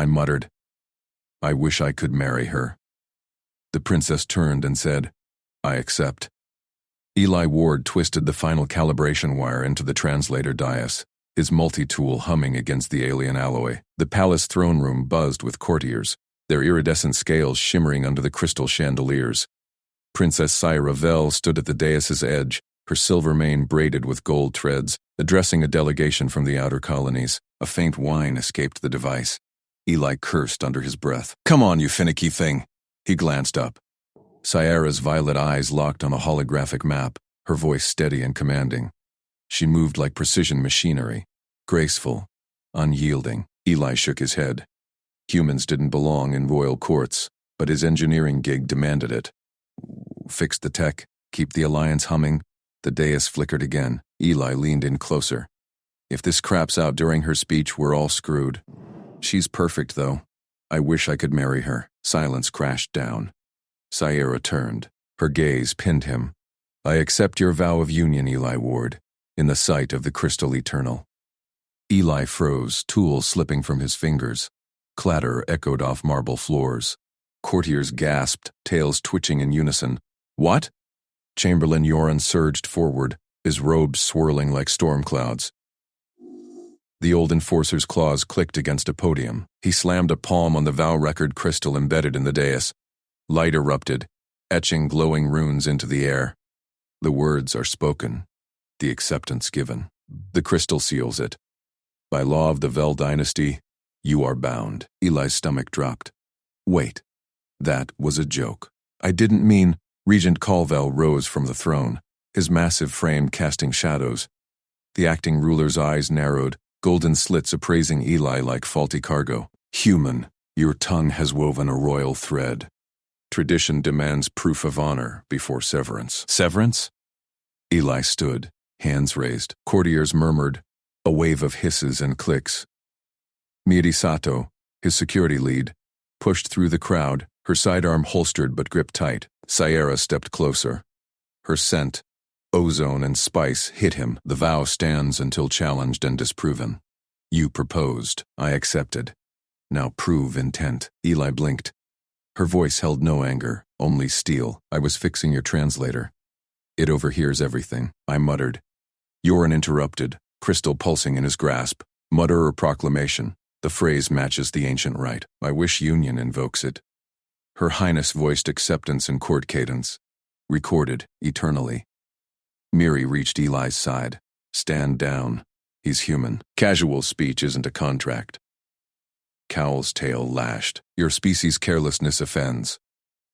I muttered. I wish I could marry her. The princess turned and said, I accept. Eli Ward twisted the final calibration wire into the translator dais, his multi-tool humming against the alien alloy. The palace throne room buzzed with courtiers, their iridescent scales shimmering under the crystal chandeliers. Princess Syra Vel stood at the dais's edge, her silver mane braided with gold threads, addressing a delegation from the outer colonies. A faint whine escaped the device. Eli cursed under his breath. Come on, you finicky thing. He glanced up. Syra's violet eyes locked on a holographic map, her voice steady and commanding. She moved like precision machinery, graceful, unyielding. Eli shook his head. Humans didn't belong in royal courts, but his engineering gig demanded it. Fix the tech, keep the alliance humming. The dais flickered again. Eli leaned in closer. If this craps out during her speech, we're all screwed. She's perfect, though. I wish I could marry her. Silence crashed down. Syra turned. Her gaze pinned him. I accept your vow of union, Eli Ward, in the sight of the crystal eternal. Eli froze, tools slipping from his fingers. Clatter echoed off marble floors. Courtiers gasped, tails twitching in unison. What? Chamberlain Yoren surged forward, his robes swirling like storm clouds. The old enforcer's claws clicked against a podium. He slammed a palm on the vow record crystal embedded in the dais. Light erupted, etching glowing runes into the air. The words are spoken, the acceptance given. The crystal seals it. By law of the Vel dynasty, you are bound. Eli's stomach dropped. Wait, that was a joke. I didn't mean. Regent Colville rose from the throne, his massive frame casting shadows. The acting ruler's eyes narrowed, golden slits appraising Eli like faulty cargo. Human, your tongue has woven a royal thread. Tradition demands proof of honor before severance. Severance? Eli stood, hands raised. Courtiers murmured, a wave of hisses and clicks. Miedi Sato, his security lead, pushed through the crowd, her sidearm holstered but gripped tight. Syra stepped closer. Her scent, ozone and spice, hit him. The vow stands until challenged and disproven. You proposed. I accepted. Now prove intent. Eli blinked. Her voice held no anger, only steel. I was fixing your translator. It overhears everything. I muttered. Yoren interrupted, crystal pulsing in his grasp. Mutter or proclamation. The phrase matches the ancient rite. I wish union invokes it. Her Highness voiced acceptance in court cadence. Recorded, eternally. Miri reached Eli's side. Stand down. He's human. Casual speech isn't a contract. Cowl's tail lashed. Your species' carelessness offends.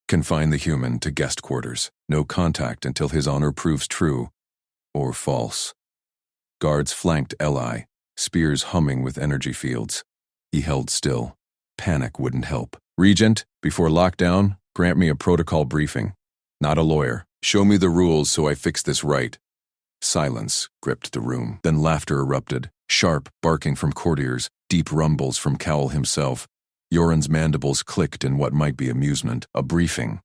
Confine the human to guest quarters. No contact until his honor proves true. Or false. Guards flanked Eli, spears humming with energy fields. He held still. Panic wouldn't help. Regent, before lockdown, grant me a protocol briefing. Not a lawyer. Show me the rules so I fix this right. Silence gripped the room. Then laughter erupted. Sharp barking from courtiers, deep rumbles from Cowl himself. Yoren's mandibles clicked in what might be amusement. A briefing.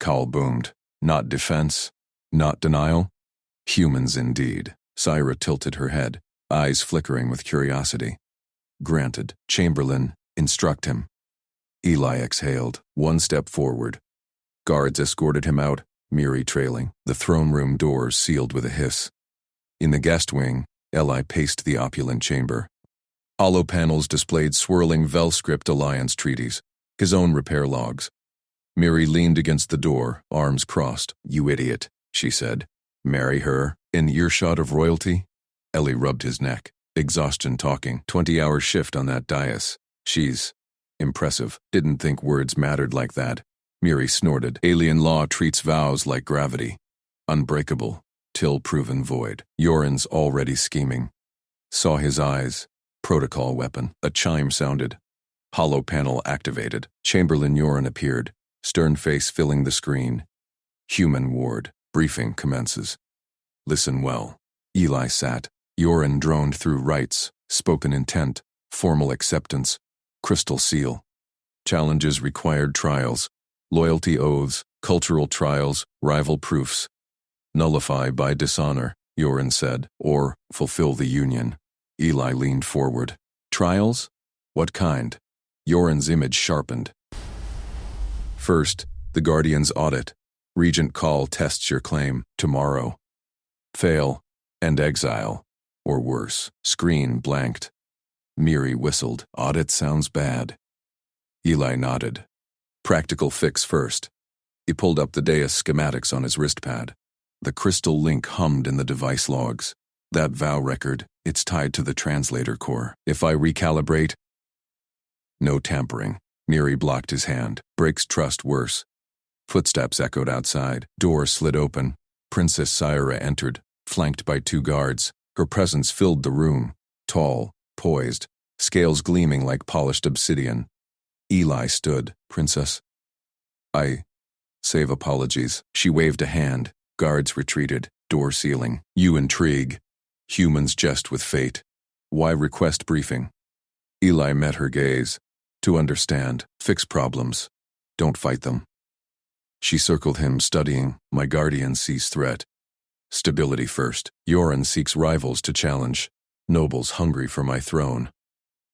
Cowl boomed. Not defense. Not denial. Humans indeed. Syra tilted her head, eyes flickering with curiosity. Granted. Chamberlain, instruct him. Eli exhaled, one step forward. Guards escorted him out, Miri trailing. The throne room doors sealed with a hiss. In the guest wing, Eli paced the opulent chamber. Hollow panels displayed swirling Vel-script alliance treaties, his own repair logs. Miri leaned against the door, arms crossed. You idiot, she said. Marry her, in earshot of royalty? Eli rubbed his neck. Exhaustion talking. 20-hour shift on that dais. She's impressive. Didn't think words mattered like that. Miri snorted. Alien law treats vows like gravity. Unbreakable, till proven void. Yoren's already scheming. Saw his eyes. Protocol weapon. A chime sounded. Hollow panel activated. Chamberlain Yoren appeared, stern face filling the screen. Human Ward. Briefing commences. Listen well. Eli sat. Yoren droned through rites, spoken intent, formal acceptance, crystal seal. Challenges required trials, loyalty oaths, cultural trials, rival proofs. Nullify by dishonor, Yoren said, or fulfill the union. Eli leaned forward. Trials? What kind? Yoren's image sharpened. First, the Guardian's audit. Regent Call tests your claim tomorrow. Fail, and exile. Or worse, screen blanked. Miri whistled. Audit sounds bad. Eli nodded. Practical fix first. He pulled up the dais schematics on his wristpad. The crystal link hummed in the device logs. That vow record, it's tied to the translator core. If I recalibrate... No tampering. Miri blocked his hand. Breaks trust worse. Footsteps echoed outside. Door slid open. Princess Syra entered, flanked by 2 guards. Her presence filled the room. Tall, poised, scales gleaming like polished obsidian. Eli stood. Princess? Save apologies. She waved a hand. Guards retreated. Door sealing. You intrigue. Humans jest with fate. Why request briefing? Eli met her gaze. To understand. Fix problems. Don't fight them. She circled him, studying. My guardian sees threat. Stability first. Yoren seeks rivals to challenge. Nobles hungry for my throne.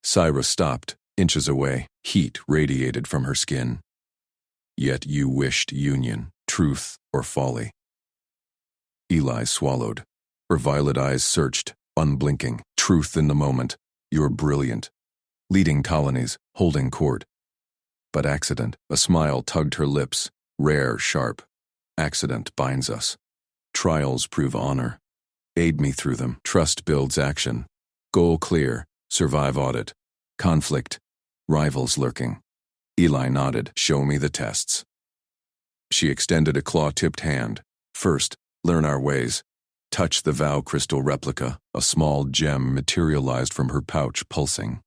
Syra stopped, inches away. Heat radiated from her skin. Yet you wished union, truth, or folly. Eli swallowed. Her violet eyes searched, unblinking. Truth in the moment. You're brilliant. Leading colonies, holding court. But accident. A smile tugged her lips. Rare, sharp. Accident binds us. Trials prove honor. Aid me through them. Trust builds action. Goal clear. Survive audit. Conflict. Rivals lurking. Eli nodded. Show me the tests. She extended a claw-tipped hand. First, learn our ways. Touch the vow crystal replica. A small gem materialized from her pouch, pulsing.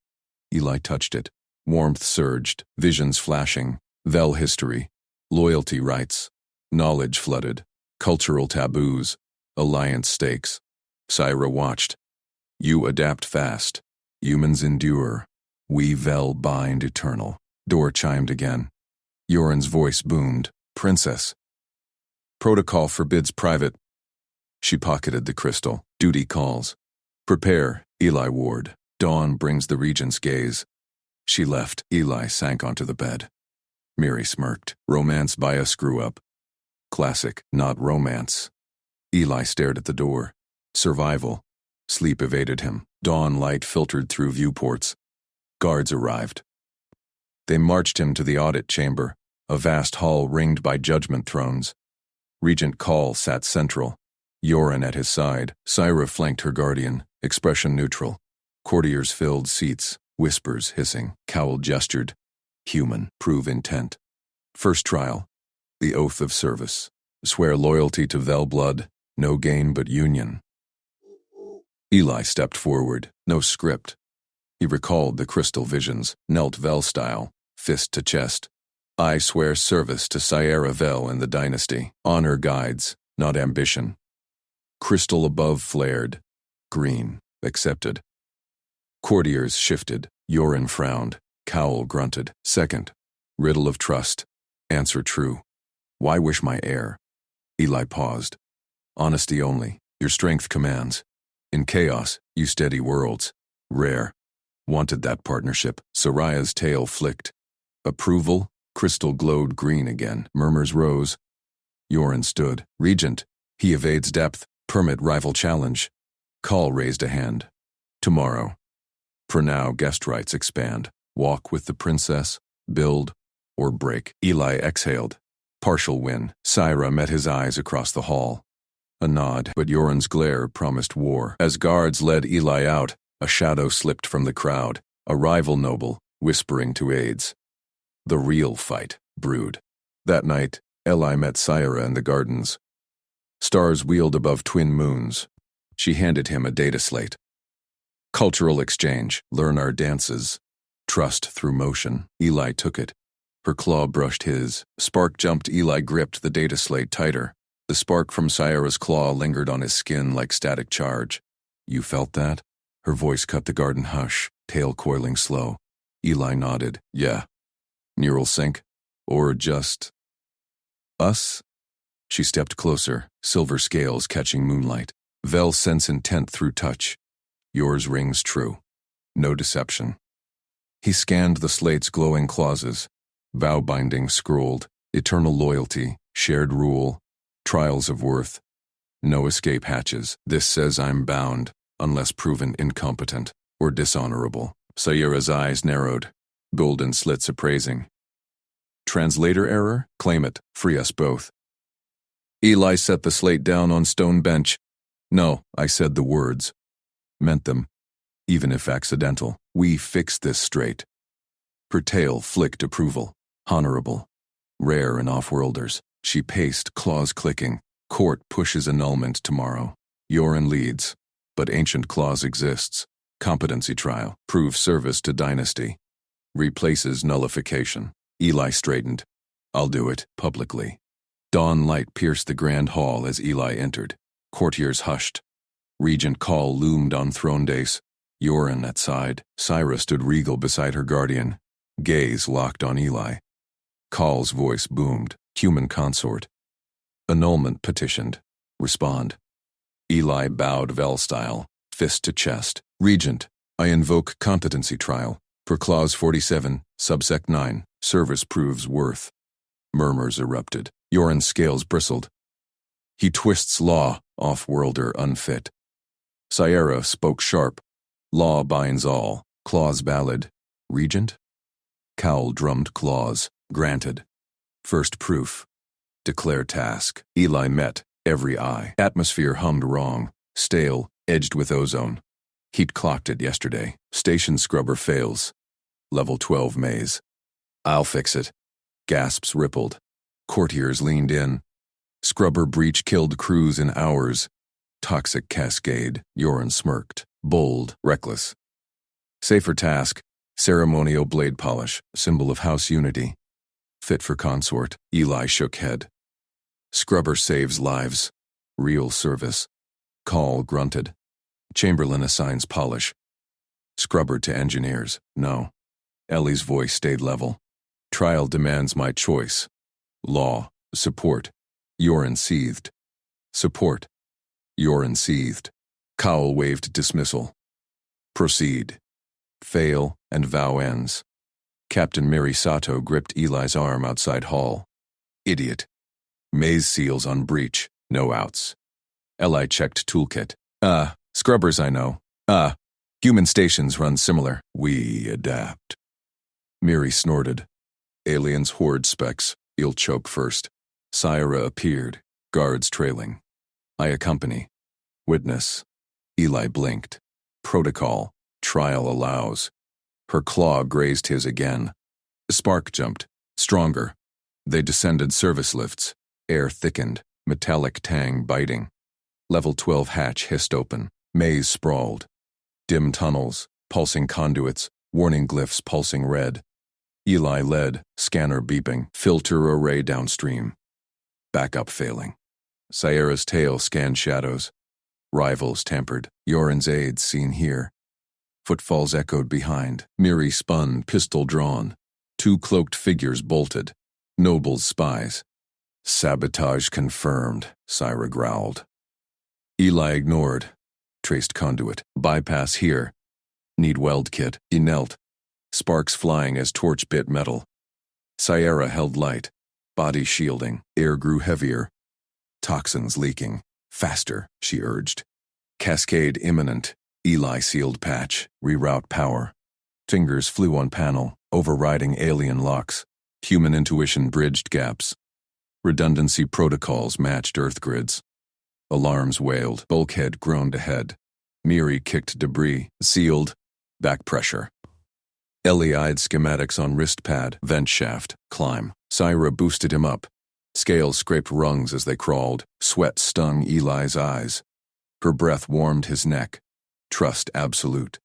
Eli touched it. Warmth surged. Visions flashing. Vel history. Loyalty rites. Knowledge flooded. Cultural taboos. Alliance stakes. Syra watched. You adapt fast. Humans endure. We Vel bind eternal. Door chimed again. Yoren's voice boomed. Princess. Protocol forbids private. She pocketed the crystal. Duty calls. Prepare, Eli Ward. Dawn brings the regent's gaze. She left. Eli sank onto the bed. Miri smirked. Romance by a screw-up. Classic, not romance. Eli stared at the door. Survival. Sleep evaded him. Dawn light filtered through viewports. Guards arrived. They marched him to the audit chamber, a vast hall ringed by judgment thrones. Regent Call sat central. Yoren at his side. Syra flanked her guardian, expression neutral. Courtiers filled seats, whispers hissing. Cowell gestured. Human, prove intent. First trial. The oath of service. Swear loyalty to Vel blood, no gain but union. Eli stepped forward. No script. He recalled the crystal visions, knelt Vel style, fist to chest. I swear service to Sierra Vel and the dynasty. Honor guides, not ambition. Crystal above flared. Green, accepted. Courtiers shifted. Yoren frowned. Cowell grunted. Second, riddle of trust. Answer true. Why wish my heir? Eli paused. Honesty only. Your strength commands. In chaos, you steady worlds. Rare. Wanted that partnership. Soraya's tail flicked. Approval? Crystal glowed green again. Murmurs rose. Yoren stood. Regent. He evades depth. Permit rival challenge. Call raised a hand. Tomorrow. For now, guest rights expand. Walk with the princess, build, or break. Eli exhaled. Partial win. Syra met his eyes across the hall. A nod, but Yoren's glare promised war. As guards led Eli out, a shadow slipped from the crowd. A rival noble, whispering to aides. The real fight brewed. That night, Eli met Syra in the gardens. Stars wheeled above twin moons. She handed him a data slate. Cultural exchange. Learn our dances. Trust through motion. Eli took it. Her claw brushed his. Spark jumped. Eli gripped the data slate tighter. The spark from Syra's claw lingered on his skin like static charge. You felt that? Her voice cut the garden hush, tail coiling slow. Eli nodded. Yeah. Neural sync? Or just... us? She stepped closer, silver scales catching moonlight. Vel sense intent through touch. Yours rings true. No deception. He scanned the slate's glowing clauses, vow binding scrolled, eternal loyalty, shared rule, trials of worth, no escape hatches. This says I'm bound, unless proven incompetent or dishonorable. Sayura's eyes narrowed, golden slits appraising. Translator error? Claim it. Free us both. Eli set the slate down on stone bench. No, I said the words. Meant them. Even if accidental. We fixed this straight. Her tail flicked approval. Honorable. Rare in off-worlders. She paced, claws clicking. Court pushes annulment tomorrow. Yoren leads. But ancient clause exists. Competency trial. Proves service to dynasty. Replaces nullification. Eli straightened. I'll do it, publicly. Dawn light pierced the grand hall as Eli entered. Courtiers hushed. Regent Call loomed on throne dais. Yoren at side. Syra stood regal beside her guardian. Gaze locked on Eli. Call's voice boomed. Human consort. Annulment petitioned. Respond. Eli bowed Vel-style, fist to chest. Regent, I invoke competency trial. For Clause 47, Subsect 9, service proves worth. Murmurs erupted. Yoren's scales bristled. He twists law, off-worlder unfit. Sierra spoke sharp. Law binds all. Clause valid. Regent? Cowl drummed clause. Granted. First proof. Declare task. Eli met. Every eye. Atmosphere hummed wrong. Stale. Edged with ozone. Heat clocked it yesterday. Station scrubber fails. Level 12 maze. I'll fix it. Gasps rippled. Courtiers leaned in. Scrubber breach killed crews in hours. Toxic cascade. Yoren smirked. Bold. Reckless. Safer task. Ceremonial blade polish. Symbol of house unity. Fit for consort. Eli shook head. Scrubber saves lives. Real service. Call grunted. Chamberlain assigns polish. Scrubber to engineers. No. Ellie's voice stayed level. Trial demands my choice. Law. Support. Yoren seethed. Support. Yoren seethed. Cowell waved dismissal. Proceed. Fail and vow ends. Captain Mary Sato gripped Eli's arm outside hall. Idiot. Maze seals on breach. No outs. Eli checked toolkit. Scrubbers I know. Human stations run similar. We adapt. Miri snorted. Aliens horde specs. You'll choke first. Syra appeared. Guards trailing. I accompany. Witness. Eli blinked. Protocol. Trial allows. Her claw grazed his again. Spark jumped. Stronger. They descended service lifts. Air thickened. Metallic tang biting. Level 12 hatch hissed open. Maze sprawled. Dim tunnels. Pulsing conduits. Warning glyphs pulsing red. Eli led. Scanner beeping. Filter array downstream. Backup failing. Sierra's tail scanned shadows. Rivals tampered. Yoren's aides seen here. Footfalls echoed behind. Miri spun, pistol drawn. Two cloaked figures bolted. Nobles spies. Sabotage confirmed, Syra growled. Eli ignored. Traced conduit. Bypass here. Need weld kit. He knelt. Sparks flying as torch bit metal. Sierra held light. Body shielding. Air grew heavier. Toxins leaking. Faster, she urged. Cascade imminent. Eli sealed patch. Reroute power. Fingers flew on panel, overriding alien locks. Human intuition bridged gaps. Redundancy protocols matched Earth grids. Alarms wailed. Bulkhead groaned ahead. Miri kicked debris. Sealed. Back pressure. Ellie eyed schematics on wrist pad. Vent shaft. Climb. Syra boosted him up. Scales scraped rungs as they crawled. Sweat stung Eli's eyes. Her breath warmed his neck. Trust absolute.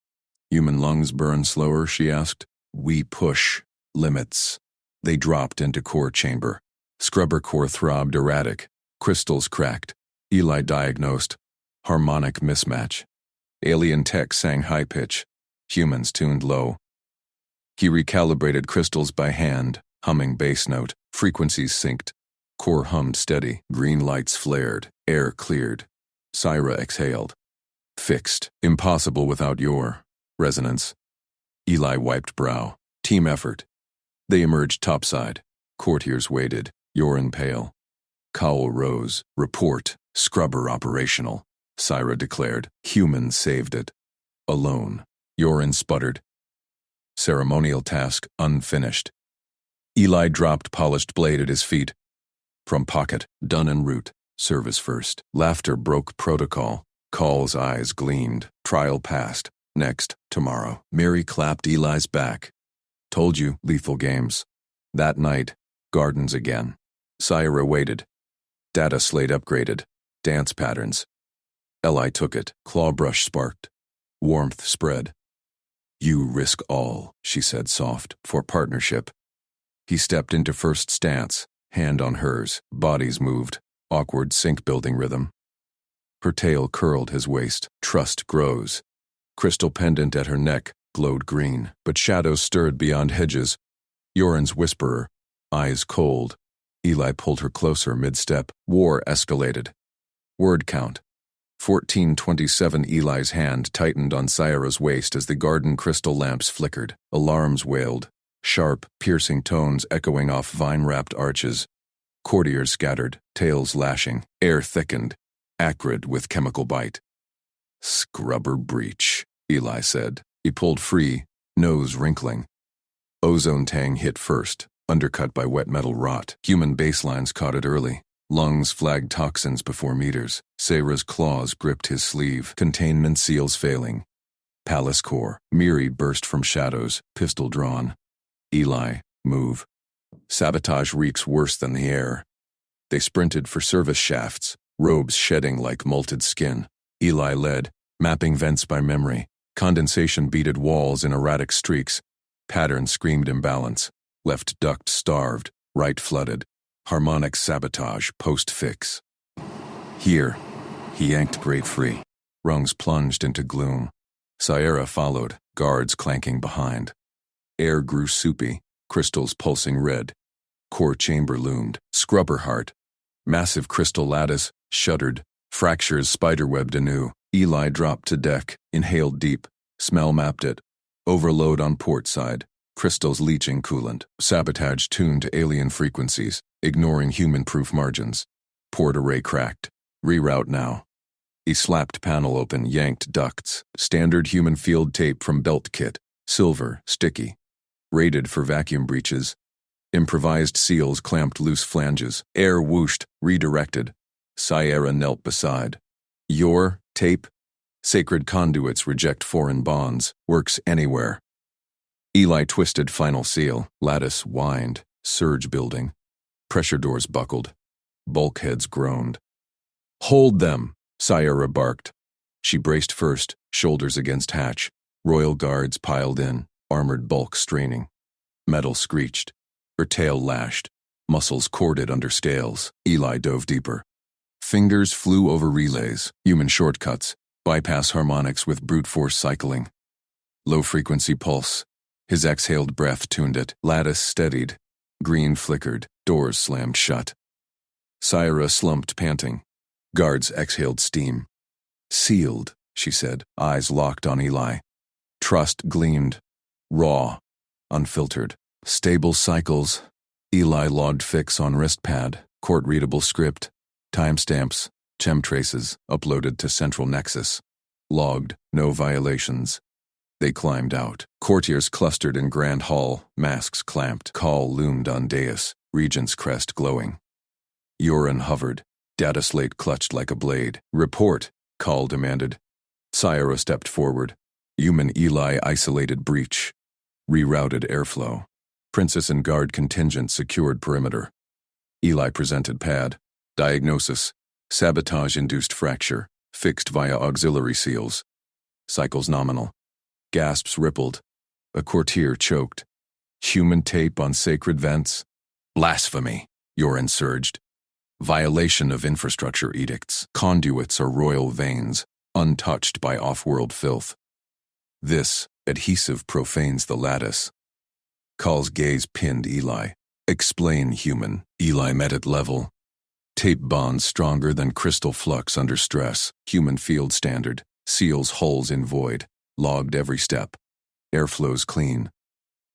Human lungs burn slower, she asked. We push. Limits. They dropped into core chamber. Scrubber core throbbed erratic. Crystals cracked. Eli diagnosed. Harmonic mismatch. Alien tech sang high pitch. Humans tuned low. He recalibrated crystals by hand, humming bass note. Frequencies synced. Core hummed steady. Green lights flared. Air cleared. Syra exhaled. Fixed. Impossible without your resonance. Eli wiped brow. Team effort. They emerged topside. Courtiers waited. Yoren pale. Cowell rose. Report. Scrubber operational. Syra declared. Humans saved it. Alone. Yoren sputtered. Ceremonial task unfinished. Eli dropped polished blade at his feet. From pocket, done en route. Service first. Laughter broke protocol. Call's eyes gleamed. Trial passed. Next, tomorrow. Mary clapped Eli's back. Told you, lethal games. That night, gardens again. Syra waited. Data slate upgraded. Dance patterns. Eli took it. Claw brush sparked. Warmth spread. You risk all, she said soft, for partnership. He stepped into first stance, hand on hers, bodies moved, awkward sync-building rhythm. Her tail curled his waist. Trust grows. Crystal pendant at her neck glowed green, but shadows stirred beyond hedges. Yoren's whisperer, eyes cold. Eli pulled her closer mid-step. War escalated. Word count. 1427. Eli's hand tightened on Syra's waist as the garden crystal lamps flickered. Alarms wailed. Sharp, piercing tones echoing off vine-wrapped arches. Courtiers scattered, tails lashing. Air thickened, acrid with chemical bite. Scrubber breach, Eli said. He pulled free, nose wrinkling. Ozone tang hit first, undercut by wet metal rot. Human baselines caught it early. Lungs flagged toxins before meters. Sayra's claws gripped his sleeve. Containment seals failing. Palace core. Miri burst from shadows, pistol drawn. Eli, move. Sabotage reeks worse than the air. They sprinted for service shafts, robes shedding like molted skin. Eli led, mapping vents by memory. Condensation beaded walls in erratic streaks. Pattern screamed imbalance. Left duct starved, right flooded. Harmonic sabotage, post-fix. Here, he yanked grate free. Rungs plunged into gloom. Syra followed, guards clanking behind. Air grew soupy, crystals pulsing red. Core chamber loomed, scrubber heart. Massive crystal lattice, shuddered. Fractures spiderwebbed anew. Eli dropped to deck, inhaled deep. Smell mapped it. Overload on port side. Crystals leaching coolant. Sabotage tuned to alien frequencies, ignoring human-proof margins. Port array cracked. Reroute now. He slapped panel open, yanked ducts. Standard human field tape from belt kit. Silver, sticky. Rated for vacuum breaches. Improvised seals clamped loose flanges. Air whooshed, redirected. Syra knelt beside. Your tape? Sacred conduits reject foreign bonds. Works anywhere. Eli twisted final seal. Lattice whined. Surge building. Pressure doors buckled. Bulkheads groaned. Hold them, Syra barked. She braced first, shoulders against hatch. Royal guards piled in, armored bulk straining. Metal screeched. Her tail lashed. Muscles corded under scales. Eli dove deeper. Fingers flew over relays, human shortcuts, bypass harmonics with brute force cycling. Low-frequency pulse. His exhaled breath tuned it. Lattice steadied. Green flickered. Doors slammed shut. Syra slumped, panting. Guards exhaled steam. Sealed, she said, eyes locked on Eli. Trust gleamed. Raw. Unfiltered. Stable cycles. Eli logged fix on wrist pad. Court-readable script. Timestamps. Chem traces. Uploaded to central nexus. Logged. No violations. They climbed out. Courtiers clustered in Grand Hall. Masks clamped. Call loomed on dais. Regent's crest glowing. Yoren hovered. Data slate clutched like a blade. Report, Call demanded. Syra stepped forward. Human Eli isolated breach. Rerouted airflow. Princess and guard contingent secured perimeter. Eli presented pad. Diagnosis. Sabotage-induced fracture. Fixed via auxiliary seals. Cycles nominal. Gasps rippled. A courtier choked. Human tape on sacred vents? Blasphemy, Yoren surged. Violation of infrastructure edicts. Conduits are royal veins, untouched by off-world filth. This adhesive profanes the lattice. Call's gaze pinned Eli. Explain, human. Eli met at level. Tape bonds stronger than crystal flux under stress. Human field standard. Seals holes in void. Logged every step. Airflow's clean.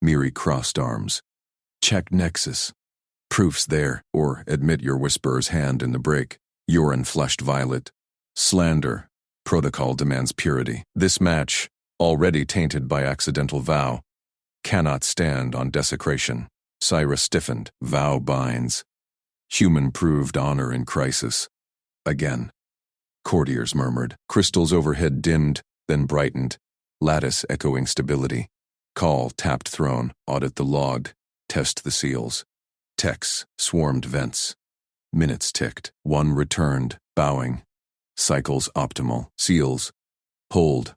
Miri crossed arms. Check Nexus. Proof's there, or admit your whisperer's hand in the break. Urine flushed violet. Slander. Protocol demands purity. This match, already tainted by accidental vow, cannot stand on desecration. Syra stiffened. Vow binds. Human proved honor in crisis. Again. Courtiers murmured. Crystals overhead dimmed, then brightened. Lattice echoing stability. Call tapped throne. Audit the logged. Test the seals. Techs swarmed vents. Minutes ticked. One returned, bowing. Cycles optimal. Seals. Hold.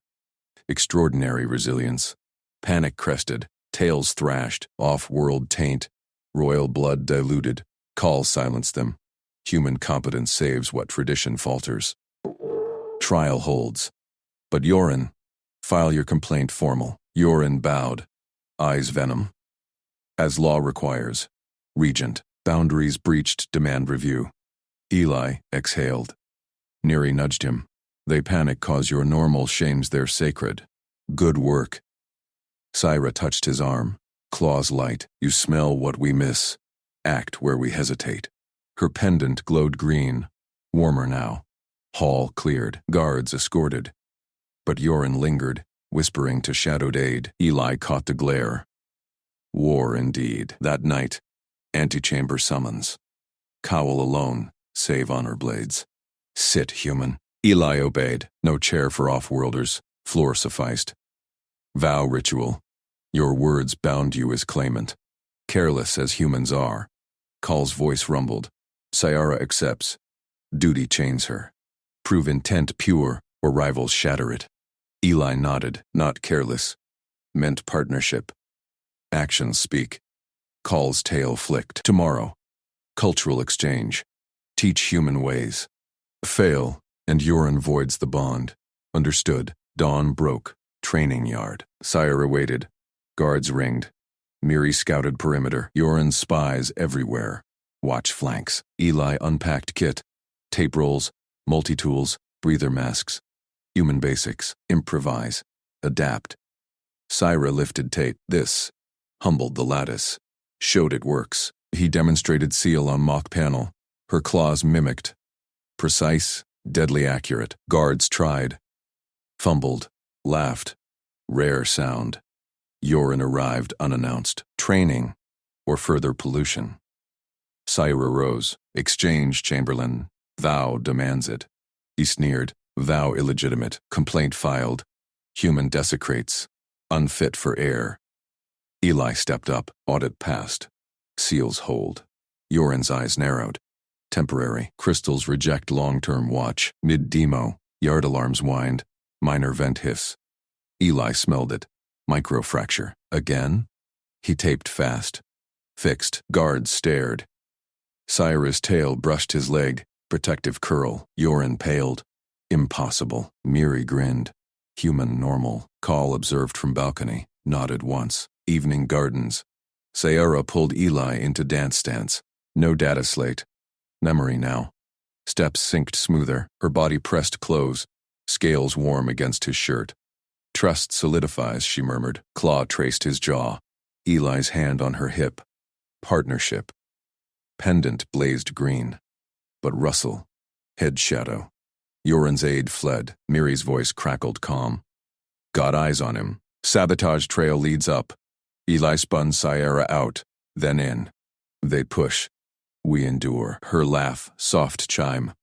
Extraordinary resilience. Panic crested. Tails thrashed. Off-world taint. Royal blood diluted. Calls silenced them. Human competence saves what tradition falters. Trial holds. But Yorin, file your complaint formal. Yorin bowed. Eyes venom. As law requires. Regent. Boundaries breached, demand review. Eli exhaled. Neri nudged him. They panic cause your normal shames their sacred. Good work. Syra touched his arm. Claws light. You smell what we miss. Act where we hesitate. Her pendant glowed green. Warmer now. Hall cleared. Guards escorted. But Yorin lingered, whispering to shadowed aid. Eli caught the glare. War indeed. That night. Antechamber summons. Cowl alone, save honor blades. Sit, human. Eli obeyed. No chair for off-worlders. Floor sufficed. Vow ritual. Your words bound you as claimant. Careless as humans are. Call's voice rumbled. Sayara accepts. Duty chains her. Prove intent pure, or rivals shatter it. Eli nodded, not careless. Meant partnership. Actions speak. Call's tail flicked. Tomorrow. Cultural exchange. Teach human ways. Fail, and Yorin voids the bond. Understood. Dawn broke. Training yard. Syra waited. Guards ringed. Miri scouted perimeter. Yorin spies everywhere. Watch flanks. Eli unpacked kit. Tape rolls, multi-tools, breather masks. Human basics. Improvise. Adapt. Syra lifted tape. This humbled the lattice. Showed it works. He demonstrated seal on mock panel. Her claws mimicked. Precise, deadly accurate. Guards tried. Fumbled. Laughed. Rare sound. Yorin arrived unannounced. Training, or further pollution. Syra rose. Exchange, Chamberlain. Vow demands it. He sneered. Vow illegitimate. Complaint filed. Human desecrates. Unfit for air. Eli stepped up. Audit passed. Seals hold. Yorin's eyes narrowed. Temporary. Crystals reject long-term watch. Mid-demo. Yard alarms whined. Minor vent hiss. Eli smelled it. Microfracture. Again? He taped fast. Fixed. Guards stared. Syra's tail brushed his leg. Protective curl. Yorin paled. Impossible. Miri grinned. Human normal. Call observed from balcony. Nodded once. Evening gardens. Sayara pulled Eli into dance stance. No data slate. Memory now. Steps synced smoother. Her body pressed close. Scales warm against his shirt. Trust solidifies, she murmured. Claw traced his jaw. Eli's hand on her hip. Partnership. Pendant blazed green. But rustle. Head shadow. Yorin's aide fled. Miri's voice crackled calm. Got eyes on him. Sabotage trail leads up. Eli spun Syara out, then in. They push. We endure. Her laugh, soft chime.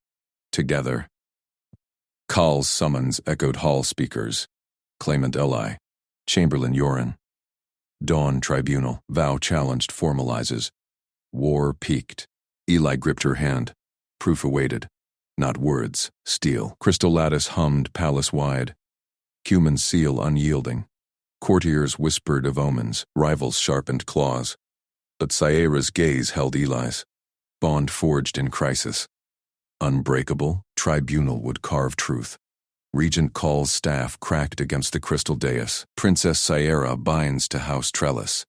Together. Call's summons echoed hall speakers. Claimant Eli. Chamberlain Yorin. Dawn tribunal. Vow challenged formalizes. War peaked. Eli gripped her hand. Proof awaited. Not words. Steel. Crystal lattice hummed palace-wide. Human seal unyielding. Courtiers whispered of omens. Rivals sharpened claws. But Sayara's gaze held Eli's. Bond forged in crisis. Unbreakable, tribunal would carve truth. Regent Call's staff cracked against the crystal dais. Princess Sayara binds to house trellis.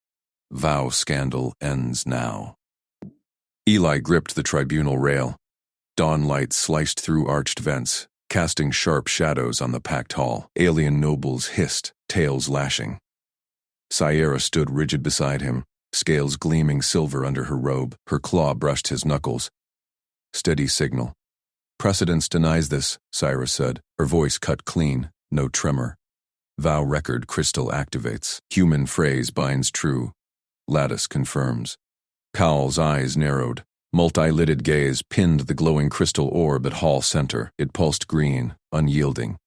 Vow scandal ends now. Eli gripped the tribunal rail. Dawn light sliced through arched vents, casting sharp shadows on the packed hall. Alien nobles hissed, tails lashing. Sierra stood rigid beside him, scales gleaming silver under her robe. Her claw brushed his knuckles. Steady signal. Precedence denies this, Sierra said, her voice cut clean, no tremor. Vow record crystal activates. Human phrase binds true. Lattice confirms. Cowl's eyes narrowed. Multi-lidded gaze pinned the glowing crystal orb at hall center. It pulsed green, unyielding.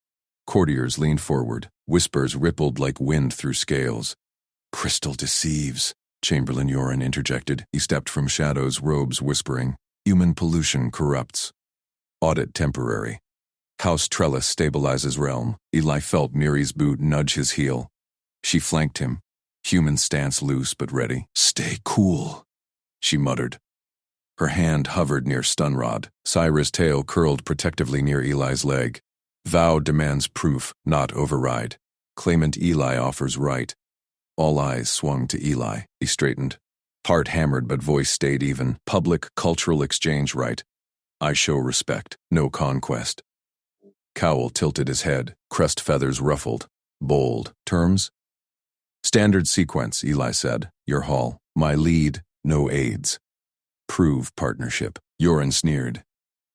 Courtiers leaned forward. Whispers rippled like wind through scales. Crystal deceives, Chamberlain Yoren interjected. He stepped from shadows, robes whispering. Human pollution corrupts. Audit temporary. House trellis stabilizes realm. Eli felt Miri's boot nudge his heel. She flanked him. Human stance loose but ready. Stay cool, she muttered. Her hand hovered near Stunrod. Syra's tail curled protectively near Eli's leg. Vow demands proof, not override. Claimant Eli offers right. All eyes swung to Eli. He straightened. Heart hammered but voice stayed even. Public cultural exchange right. I show respect, no conquest. Cowl tilted his head, crest feathers ruffled. Bold. Terms? Standard sequence, Eli said. Your hall. My lead, no aids. Prove partnership. Yoren sneered.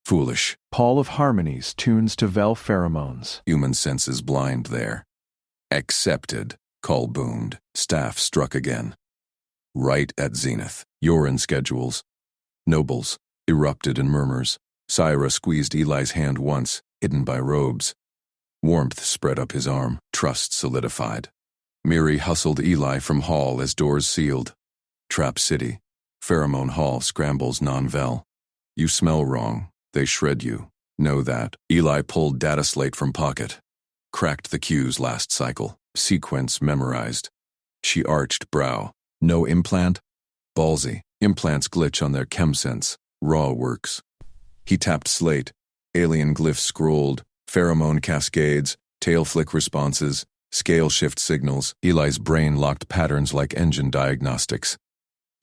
Foolish. Pall of Harmonies tunes to Vel pheromones. Human senses blind there. Accepted, Call boomed. Staff struck again. Right at zenith. Yoren schedules. Nobles erupted in murmurs. Syra squeezed Eli's hand once, hidden by robes. Warmth spread up his arm. Trust solidified. Miri hustled Eli from hall as doors sealed. Trap City. Pheromone Hall scrambles non-Vel. You smell wrong. They shred you. Know that. Eli pulled data slate from pocket. Cracked the cues last cycle. Sequence memorized. She arched brow. No implant? Ballsy. Implants glitch on their chemsense. Raw works. He tapped slate. Alien glyphs scrolled. Pheromone cascades. Tail flick responses. Scale shift signals. Eli's brain locked patterns like engine diagnostics.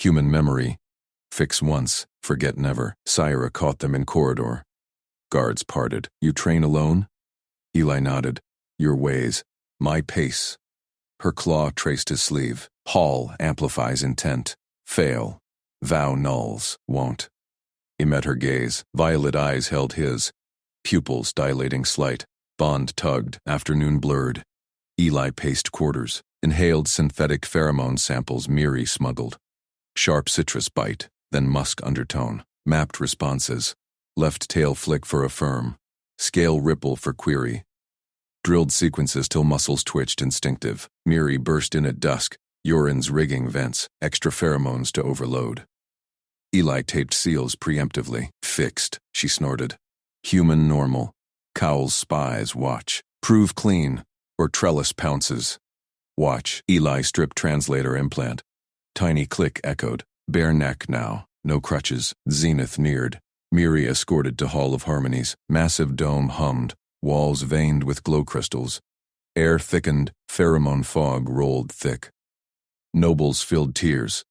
Human memory. Fix once, forget never. Syra caught them in corridor. Guards parted. You train alone? Eli nodded. Your ways. My pace. Her claw traced his sleeve. Hall amplifies intent. Fail. Vow nulls. Won't. He met her gaze. Violet eyes held his. Pupils dilating slight. Bond tugged. Afternoon blurred. Eli paced quarters. Inhaled synthetic pheromone samples Miri smuggled. Sharp citrus bite, then musk undertone. Mapped responses. Left tail flick for affirm. Scale ripple for query. Drilled sequences till muscles twitched instinctive. Miri burst in at dusk. Yoren's rigging vents. Extra pheromones to overload. Eli taped seals preemptively. Fixed, she snorted. Human normal. Cowl's spies watch. Prove clean, or trellis pounces. Watch. Eli stripped translator implant. Tiny click echoed. Bare neck now. No crutches. Zenith neared. Miri escorted to Hall of Harmonies. Massive dome hummed. Walls veined with glow crystals. Air thickened. Pheromone fog rolled thick. Nobles filled tiers.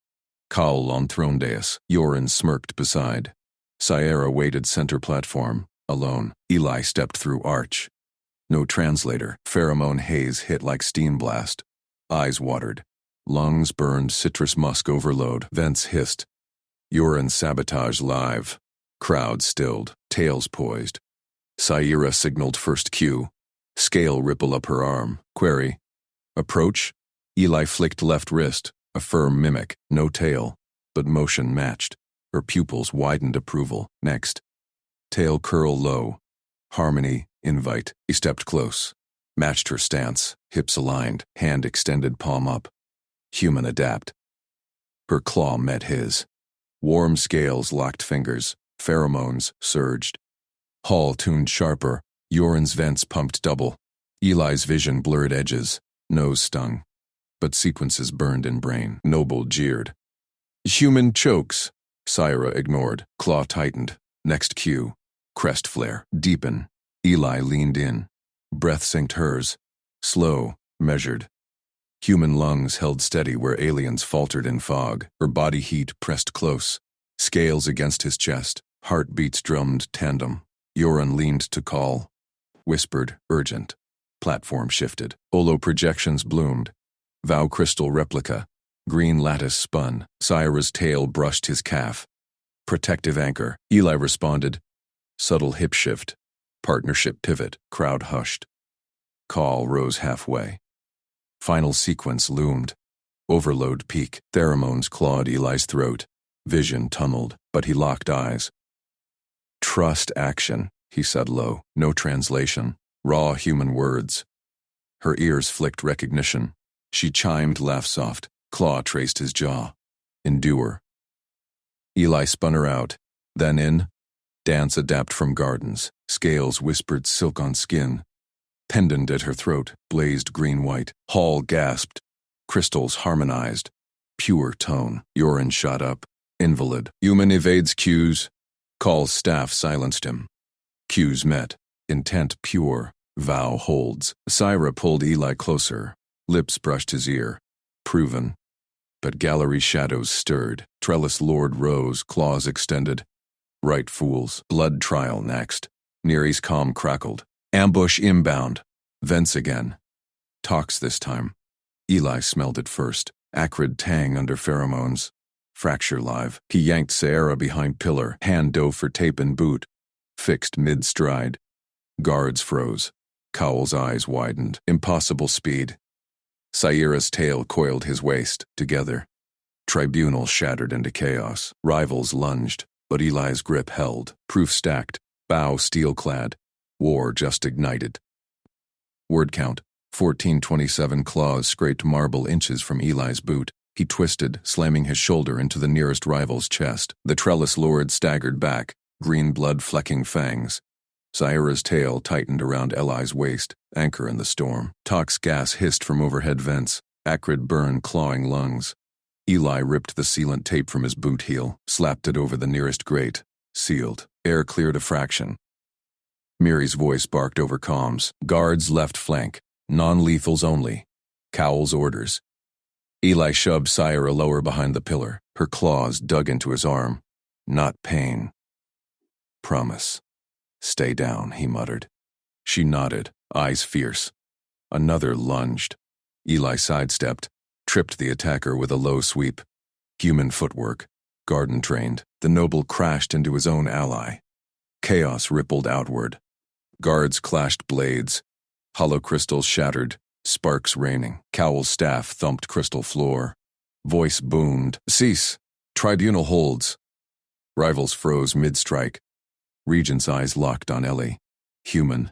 Cowl on throne dais. Yoren smirked beside. Sierra waited center platform. Alone. Eli stepped through arch. No translator. Pheromone haze hit like steam blast. Eyes watered. Lungs burned citrus musk overload. Vents hissed. Yoren sabotage live. Crowd stilled. Tails poised. Sierra signaled first cue. Scale ripple up her arm. Query. Approach. Eli flicked left wrist. A firm mimic. No tail. But motion matched. Her pupils widened approval. Next. Tail curl low. Harmony. Invite. He stepped close. Matched her stance. Hips aligned. Hand extended, palm up. Human adapt. Her claw met his. Warm scales locked fingers. Pheromones surged. Hall tuned sharper. Yoren's vents pumped double. Eli's vision blurred edges. Nose stung. But sequences burned in brain. Noble jeered. Human chokes. Syra ignored. Claw tightened. Next cue. Crest flare. Deepen. Eli leaned in. Breath synced hers. Slow. Measured. Human lungs held steady where aliens faltered in fog. Her body heat pressed close. Scales against his chest. Heartbeats drummed tandem. Yoren leaned to call. Whispered, urgent. Platform shifted. Holo projections bloomed. Vow crystal replica. Green lattice spun. Syrah's tail brushed his calf. Protective anchor. Eli responded. Subtle hip shift. Partnership pivot. Crowd hushed. Call rose halfway. Final sequence loomed. Overload peak. Pheromones clawed Eli's throat. Vision tunneled, but he locked eyes. Trust action, he said low. No translation. Raw human words. Her ears flicked recognition. She chimed, laugh soft. Claw traced his jaw. Endure. Eli spun her out. Then in. Dance adapt from gardens. Scales whispered silk on skin. Pendant at her throat, blazed green-white. Hall gasped. Crystals harmonized. Pure tone. Urine shot up. Invalid. Human evades cues. Call's staff silenced him. Cues met. Intent pure. Vow holds. Syrah pulled Eli closer. Lips brushed his ear. Proven. But gallery shadows stirred. Trellis lord rose, claws extended. Right fools. Blood trial next. Neary's calm crackled. Ambush inbound. Vents again. Talks this time. Eli smelled it first. Acrid tang under pheromones. Fracture live. He yanked Sierra behind pillar. Hand dove for tape and boot. Fixed mid-stride. Guards froze. Cowell's eyes widened. Impossible speed. Sierra's tail coiled his waist. Together. Tribunal shattered into chaos. Rivals lunged, but Eli's grip held. Proof stacked. Bow steel-clad. War just ignited. Word count. 1427 claws scraped marble inches from Eli's boot. He twisted, slamming his shoulder into the nearest rival's chest. The trellis lord staggered back, green blood flecking fangs. Sierra's tail tightened around Eli's waist, anchor in the storm. Tox gas hissed from overhead vents, acrid burn clawing lungs. Eli ripped the sealant tape from his boot heel, slapped it over the nearest grate. Sealed. Air cleared a fraction. Miri's voice barked over comms. Guards left flank. Non-lethals only. Cowell's orders. Eli shoved Sierra lower behind the pillar. Her claws dug into his arm. Not pain. Promise. Stay down, he muttered. She nodded, eyes fierce. Another lunged. Eli sidestepped, tripped the attacker with a low sweep. Human footwork. Garden-trained. The noble crashed into his own ally. Chaos rippled outward. Guards clashed blades. Hollow crystals shattered. Sparks raining. Cowell's staff thumped crystal floor. Voice boomed. Cease. Tribunal holds. Rivals froze mid-strike. Regent's eyes locked on Ellie. Human.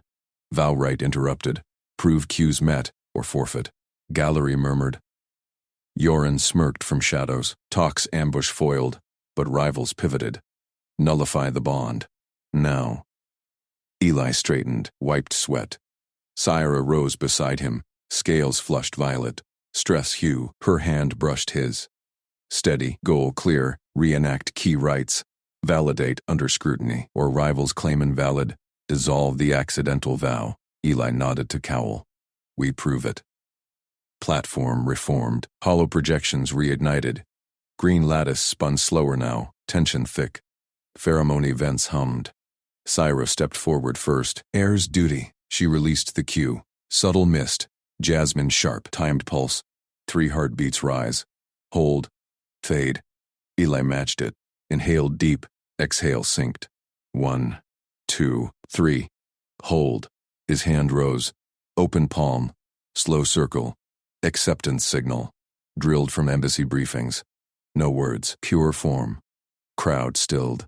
Vow right interrupted. Prove cues met, or forfeit. Gallery murmured. Yoren smirked from shadows. Tox ambush foiled, but rivals pivoted. Nullify the bond. Now. Eli straightened, wiped sweat. Syrah rose beside him. Scales flushed violet. Stress hue. Her hand brushed his. Steady, goal clear, reenact key rights. Validate under scrutiny, or rivals claim invalid. Dissolve the accidental vow. Eli nodded to Cowell. We prove it. Platform reformed. Hollow projections reignited. Green lattice spun slower now, tension thick. Pheromone vents hummed. Syrah stepped forward first. Air's duty. She released the cue. Subtle mist. Jasmine sharp. Timed pulse. 3 heartbeats rise. Hold. Fade. Eli matched it. Inhaled deep. Exhale synced. 1, 2, 3. Hold. His hand rose. Open palm. Slow circle. Acceptance signal. Drilled from embassy briefings. No words. Pure form. Crowd stilled.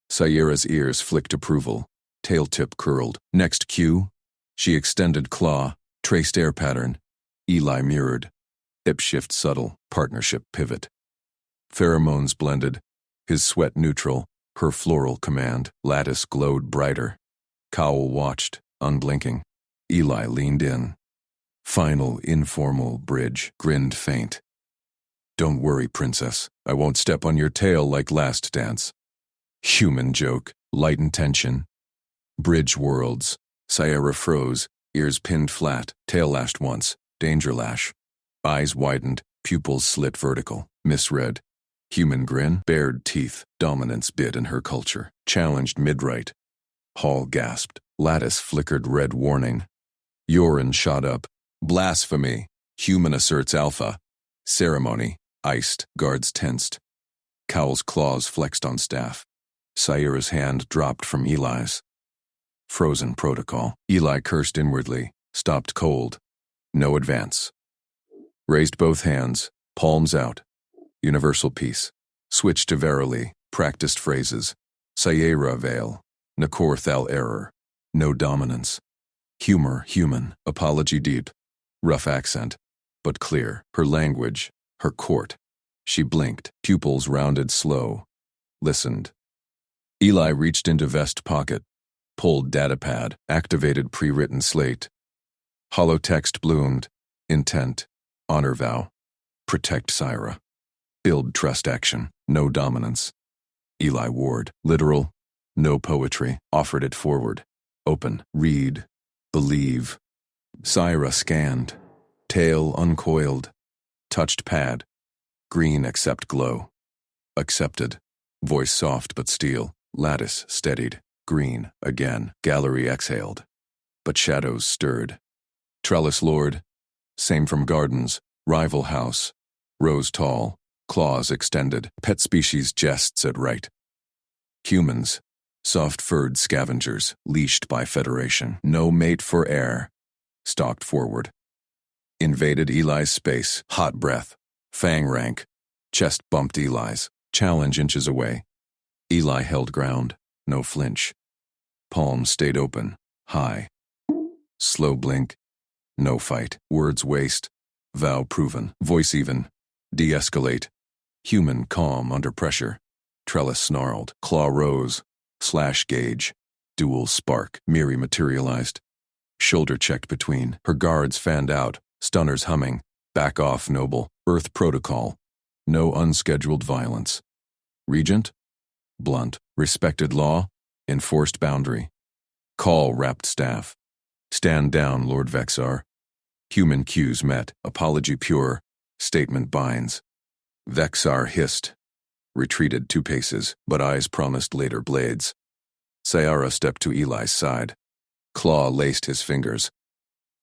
Sierra's ears flicked approval. Tail tip curled. Next cue. She extended claw. Traced air pattern. Eli mirrored. Hip shift subtle. Partnership pivot. Pheromones blended. His sweat neutral. Her floral command. Lattice glowed brighter. Cowell watched, unblinking. Eli leaned in. Final informal bridge. Grinned faint. Don't worry, princess. I won't step on your tail like last dance. Human joke. Lighten tension. Bridge worlds. Sierra froze. Ears pinned flat. Tail lashed once. Danger lash. Eyes widened. Pupils slit vertical. Misread. Human grin. Bared teeth. Dominance bid in her culture. Challenged mid-right. Hall gasped. Lattice flickered red warning. Yoren shot up. Blasphemy. Human asserts alpha. Ceremony. Iced. Guards tensed. Cowl's claws flexed on staff. Saira's hand dropped from Eli's. Frozen protocol. Eli cursed inwardly. Stopped cold. No advance. Raised both hands. Palms out. Universal peace. Switched to verily. Practiced phrases. Saira veil. Nakorth al error. No dominance. Humor, human. Apology deep. Rough accent. But clear. Her language. Her court. She blinked. Pupils rounded slow. Listened. Eli reached into vest pocket. Pulled datapad. Activated pre-written slate. Hollow text bloomed. Intent. Honor vow. Protect Saira. Build trust action. No dominance. Eli Ward. Literal. No poetry. Offered it forward. Open. Read. Believe. Saira scanned. Tail uncoiled. Touched pad. Green accept glow. Accepted. Voice soft but steel. Lattice steadied. Green again. Gallery exhaled. But shadows stirred. Trellis lord. Same from gardens. Rival house. Rose tall. Claws extended. Pet species jests at right. Humans. Soft-furred scavengers. Leashed by Federation. No mate for air. Stalked forward. Invaded Eli's space. Hot breath. Fang rank. Chest bumped Eli's. Challenge inches away. Eli held ground. No flinch. Palms stayed open. High. Slow blink. No fight. Words waste. Vow proven. Voice even. De-escalate. Human calm under pressure. Trellis snarled. Claw rose. Slash gauge. Dual spark. Miri materialized. Shoulder checked between. Her guards fanned out. Stunners humming. Back off, noble. Earth protocol. No unscheduled violence. Regent? Blunt. Respected law? Enforced boundary. Call wrapped staff. Stand down, Lord Vexar. Human cues met. Apology pure. Statement binds. Vexar hissed. Retreated 2 paces, but eyes promised later blades. Sayara stepped to Eli's side. Claw laced his fingers.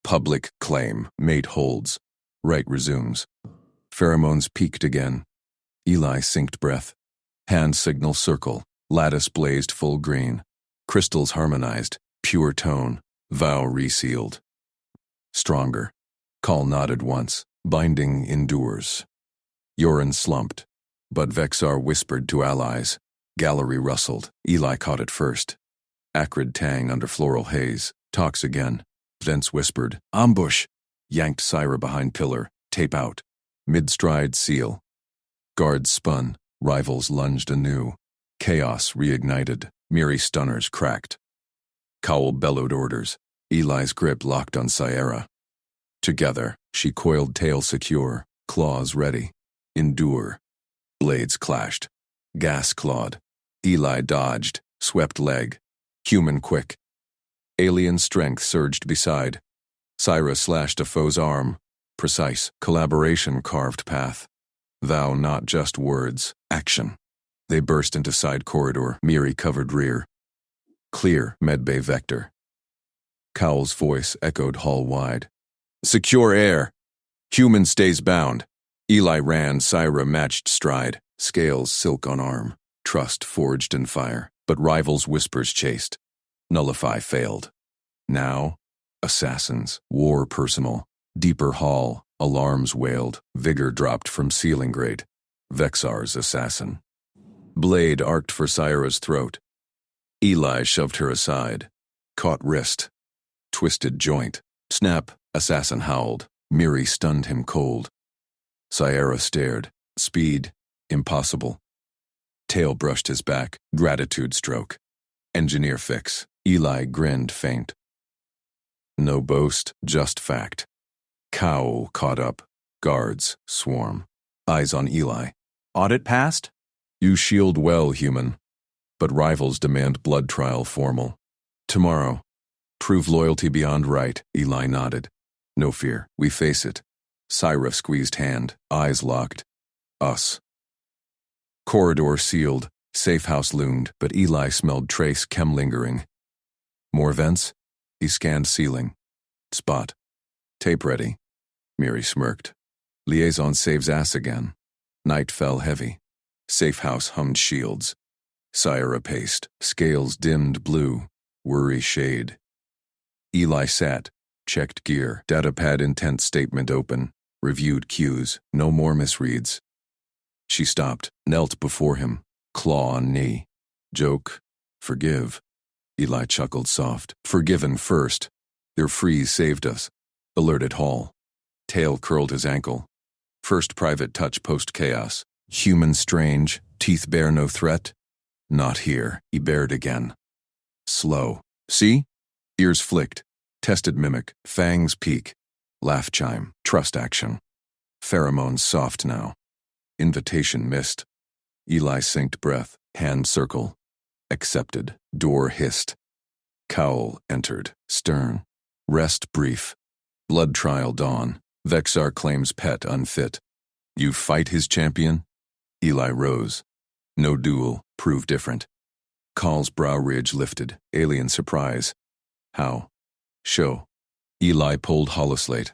Public claim. Mate holds. Right resumes. Pheromones peaked again. Eli synced breath. Hand signal circle. Lattice blazed full green. Crystals harmonized. Pure tone. Vow resealed. Stronger. Call nodded once. Binding endures. Yorin slumped. But Vexar whispered to allies. Gallery rustled. Eli caught it first. Acrid tang under floral haze. Talks again. Thence whispered. Ambush! Yanked Saira behind pillar. Tape out. Mid-stride seal. Guards spun. Rivals lunged anew. Chaos reignited. Miri stunners cracked. Cowl bellowed orders. Eli's grip locked on Saira. Together, she coiled tail secure. Claws ready. Endure. Blades clashed. Gas clawed. Eli dodged. Swept leg. Human quick. Alien strength surged beside. Saira slashed a foe's arm. Precise. Collaboration carved path. Thou not just words. Action. They burst into side corridor. Miri covered rear. Clear. Medbay vector. Cowl's voice echoed hall-wide. Secure air. Human stays bound. Eli ran. Saira matched stride. Scales silk on arm. Trust forged in fire. But rivals' whispers chased. Nullify failed. Now, assassins. War personal. Deeper hall. Alarms wailed. Vigor dropped from ceiling grate. Vexar's assassin. Blade arced for Saira's throat. Eli shoved her aside. Caught wrist. Twisted joint. Snap. Assassin howled. Miri stunned him cold. Saira stared. Speed. Impossible. Tail brushed his back. Gratitude stroke. Engineer fix. Eli grinned faint. No boast, just fact. Cowl caught up. Guards swarm. Eyes on Eli. Audit passed? You shield well, human. But rivals demand blood trial formal. Tomorrow. Prove loyalty beyond right. Eli nodded. No fear. We face it. Saira squeezed hand. Eyes locked. Us. Corridor sealed. Safe house loomed, but Eli smelled trace chem lingering. More vents? He scanned ceiling. Spot. Tape ready. Miri smirked. Liaison saves ass again. Night fell heavy. Safe house hummed shields. Sire paced. Scales dimmed blue. Worry shade. Eli sat. Checked gear. Datapad intent statement open. Reviewed cues. No more misreads. She stopped. Knelt before him. Claw on knee. Joke. Forgive. Eli chuckled soft. Forgiven first. Their freeze saved us. Alerted Hall. Tail curled his ankle. First private touch post-chaos. Human strange. Teeth bear no threat. Not here. He bared again. Slow. See? Ears flicked. Tested mimic. Fangs peak. Laugh chime. Trust action. Pheromones soft now. Invitation missed. Eli synced breath. Hand circle. Accepted. Door hissed. Cowl entered. Stern. Rest brief. Blood trial dawn. Vexar claims pet unfit. You fight his champion? Eli rose. No duel. Prove different. Call's brow ridge lifted. Alien surprise. How? Show. Eli pulled holoslate.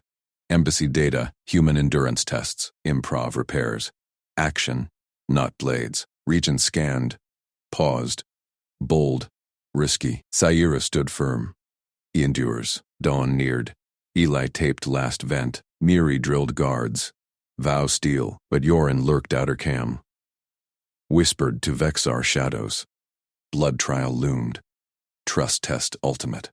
Embassy data. Human endurance tests. Improv repairs. Action. Not blades. Region scanned. Paused. Bold. Risky. Saira stood firm. He endures. Dawn neared. Eli taped last vent. Miri drilled guards. Vow steel, but Yorin lurked outer cam. Whispered to Vexar shadows. Blood trial loomed. Trust test ultimate.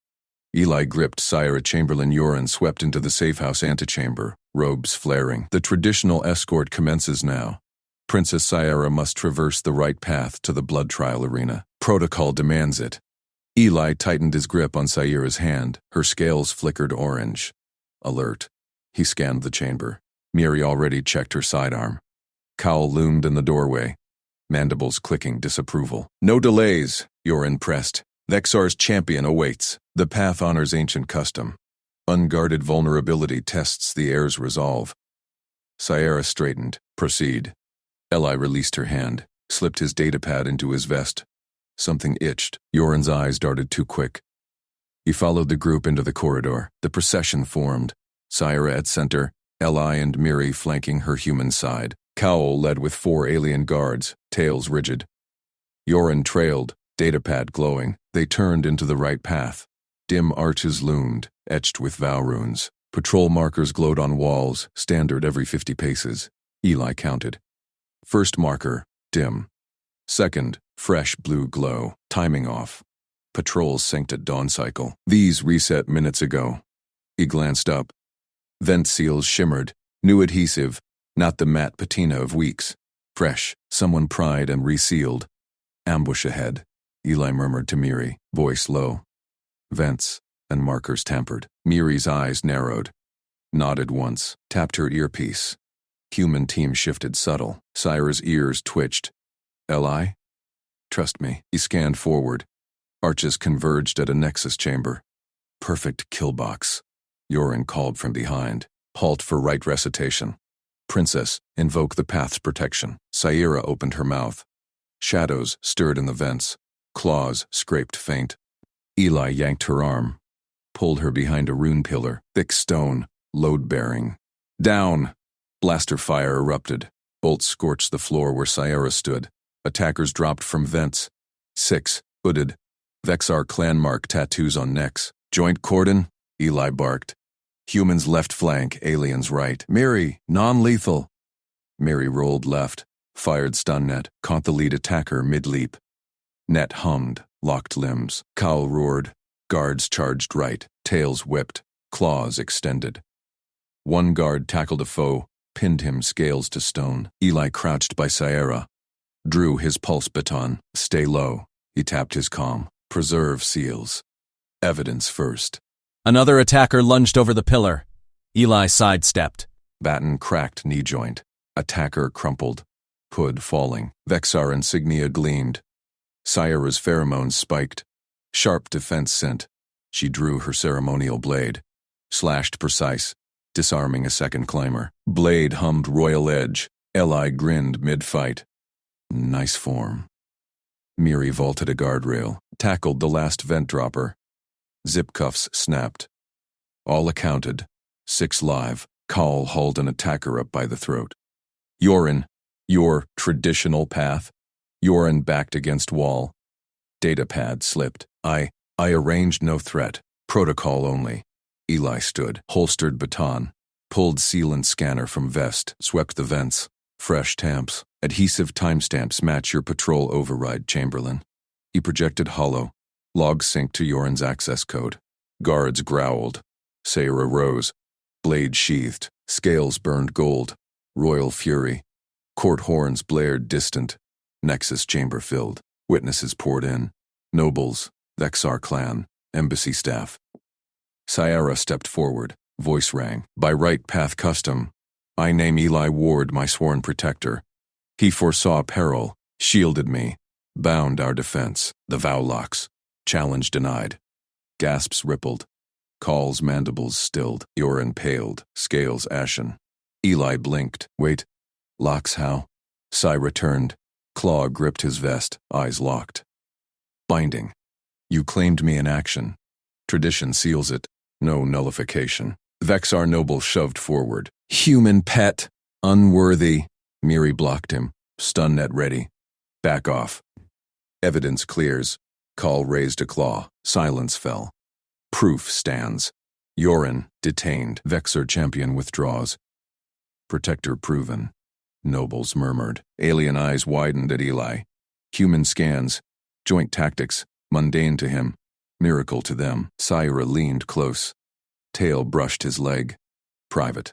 Eli gripped Saira Chamberlain. Yorin swept into the safehouse antechamber, robes flaring. The traditional escort commences now. Princess Saira must traverse the right path to the blood trial arena. Protocol demands it. Eli tightened his grip on Saira's hand. Her scales flickered orange. Alert. He scanned the chamber. Miri already checked her sidearm. Cowl loomed in the doorway. Mandibles clicking disapproval. No delays, Yorin pressed. Vexar's champion awaits. The path honors ancient custom. Unguarded vulnerability tests the heir's resolve. Saira straightened. Proceed. Eli released her hand, slipped his datapad into his vest. Something itched. Yorin's eyes darted too quick. He followed the group into the corridor. The procession formed. Saira at center, Eli and Miri flanking her human side. Cowl led with 4 alien guards, tails rigid. Yorin trailed, datapad glowing. They turned into the right path. Dim arches loomed, etched with vow runes. Patrol markers glowed on walls, standard every 50 paces. Eli counted. First marker, dim. Second, fresh blue glow, timing off. Patrols synced at dawn cycle. These reset minutes ago. He glanced up. Vent seals shimmered, new adhesive, not the matte patina of weeks. Fresh, someone pried and resealed. Ambush ahead, Eli murmured to Miri, voice low. Vents and markers tampered. Miri's eyes narrowed. Nodded once, tapped her earpiece. Human team shifted subtle. Saira's ears twitched. Eli? Trust me. He scanned forward. Arches converged at a nexus chamber. Perfect kill box. Yorin called from behind. Halt for right recitation. Princess, invoke the path's protection. Saira opened her mouth. Shadows stirred in the vents. Claws scraped faint. Eli yanked her arm. Pulled her behind a rune pillar. Thick stone. Load-bearing. Down! Blaster fire erupted. Bolts scorched the floor where Saira stood. Attackers dropped from vents. 6, hooded. Vexar clan mark tattoos on necks. Joint cordon? Eli barked. Humans left flank, aliens right. Miri, non-lethal. Miri rolled left, fired stun net, caught the lead attacker mid-leap. Net hummed, locked limbs. Cowl roared. Guards charged right, tails whipped, claws extended. One guard tackled a foe, pinned him scales to stone. Eli crouched by Saira. Drew his pulse baton. Stay low. He tapped his comm. Preserve seals. Evidence first. Another attacker lunged over the pillar. Eli sidestepped. Batten cracked knee joint. Attacker crumpled. Hood falling. Vexar insignia gleamed. Saira's pheromones spiked. Sharp defense scent. She drew her ceremonial blade. Slashed precise, disarming a second climber. Blade hummed royal edge. Eli grinned mid-fight. Nice form. Miri vaulted a guardrail, tackled the last vent dropper. Zip cuffs snapped. All accounted. 6 live. Call hauled an attacker up by the throat. Yorin, your traditional path. Yorin backed against wall. Datapad slipped. I arranged no threat. Protocol only. Eli stood, holstered baton, pulled sealant scanner from vest, swept the vents. Fresh tamps. Adhesive timestamps match your patrol override, Chamberlain. He projected hollow. Log synced to Yorin's access code. Guards growled. Sayra rose. Blade sheathed. Scales burned gold. Royal fury. Court horns blared distant. Nexus chamber filled. Witnesses poured in. Nobles. Vexar clan. Embassy staff. Sayra stepped forward. Voice rang. By right path custom. I name Eli Ward my sworn protector. He foresaw peril. Shielded me. Bound our defense. The vow locks. Challenge denied. Gasps rippled. Call's mandibles stilled. Yorin paled. Scales ashen. Eli blinked. Wait. Locks how? Sai returned. Claw gripped his vest. Eyes locked. Binding. You claimed me in action. Tradition seals it. No nullification. Vexar noble shoved forward. Human pet. Unworthy. Miri blocked him. Stun net ready. Back off. Evidence clears. Call raised a claw. Silence fell. Proof stands. Yorin, detained. Vexar champion withdraws. Protector proven. Nobles murmured. Alien eyes widened at Eli. Human scans. Joint tactics. Mundane to him. Miracle to them. Sayra leaned close. Tail brushed his leg. Private.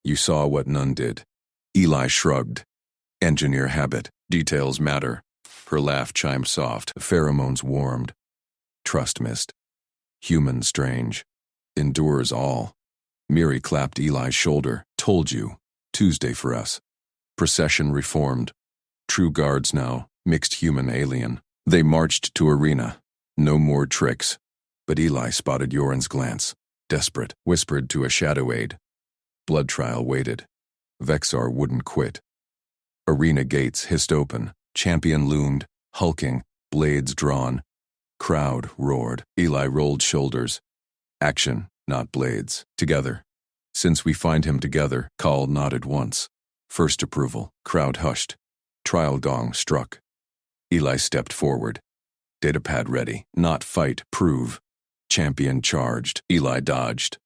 You saw what none did. Eli shrugged. Engineer habit. Details matter. Her laugh chimed soft. Pheromones warmed. Trust mist. Human strange. Endures all. Miri clapped Eli's shoulder. Told you. Tuesday for us. Procession reformed. True guards now. Mixed human alien. They marched to arena. No more tricks. But Eli spotted Yorin's glance. Desperate. Whispered to a shadow aide. Blood trial waited. Vexar wouldn't quit. Arena gates hissed open. Champion loomed. Hulking. Blades drawn. Crowd roared. Eli rolled shoulders. Action, not blades. Together. Since we find him together, Call nodded once. First approval. Crowd hushed. Trial gong struck. Eli stepped forward. Datapad ready. Not fight, prove. Champion charged. Eli dodged.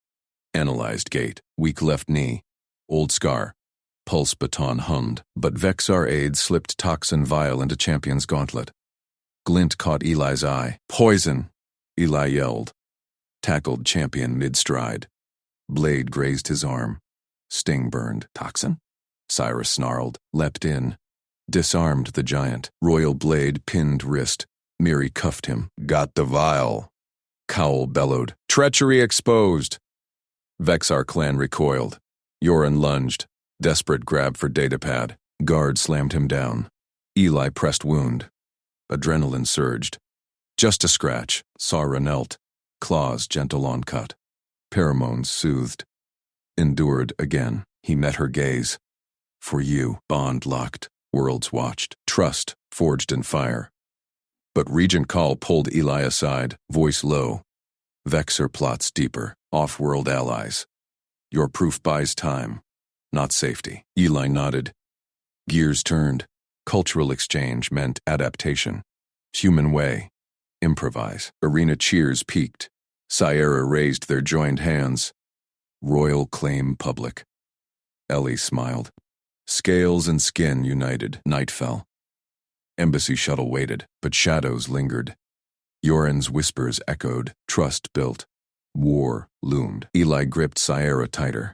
Analyzed gait. Weak left knee. Old scar. Pulse baton hummed, but Vexar aide slipped toxin vial into Champion's gauntlet. Glint caught Eli's eye. Poison! Eli yelled. Tackled Champion mid-stride. Blade grazed his arm. Sting burned. Toxin? Cyrus snarled. Leapt in. Disarmed the giant. Royal blade pinned wrist. Miri cuffed him. Got the vial. Cowl bellowed. Treachery exposed! Vexar clan recoiled. Yorin lunged. Desperate grab for datapad. Guard slammed him down. Eli pressed wound. Adrenaline surged. Just a scratch. Sara knelt. Claws gentle on cut. Pheromones soothed. Endured again. He met her gaze. For you. Bond locked. Worlds watched. Trust forged in fire. But Regent Call pulled Eli aside, voice low. Vexar plots deeper. Off-world allies. Your proof buys time. Not safety. Eli nodded. Gears turned. Cultural exchange meant adaptation. Human way. Improvise. Arena cheers peaked. Sayra raised their joined hands. Royal claim public. Ellie smiled. Scales and skin united. Night fell. Embassy shuttle waited, but shadows lingered. Yorin's whispers echoed. Trust built. War loomed. Eli gripped Sayra tighter.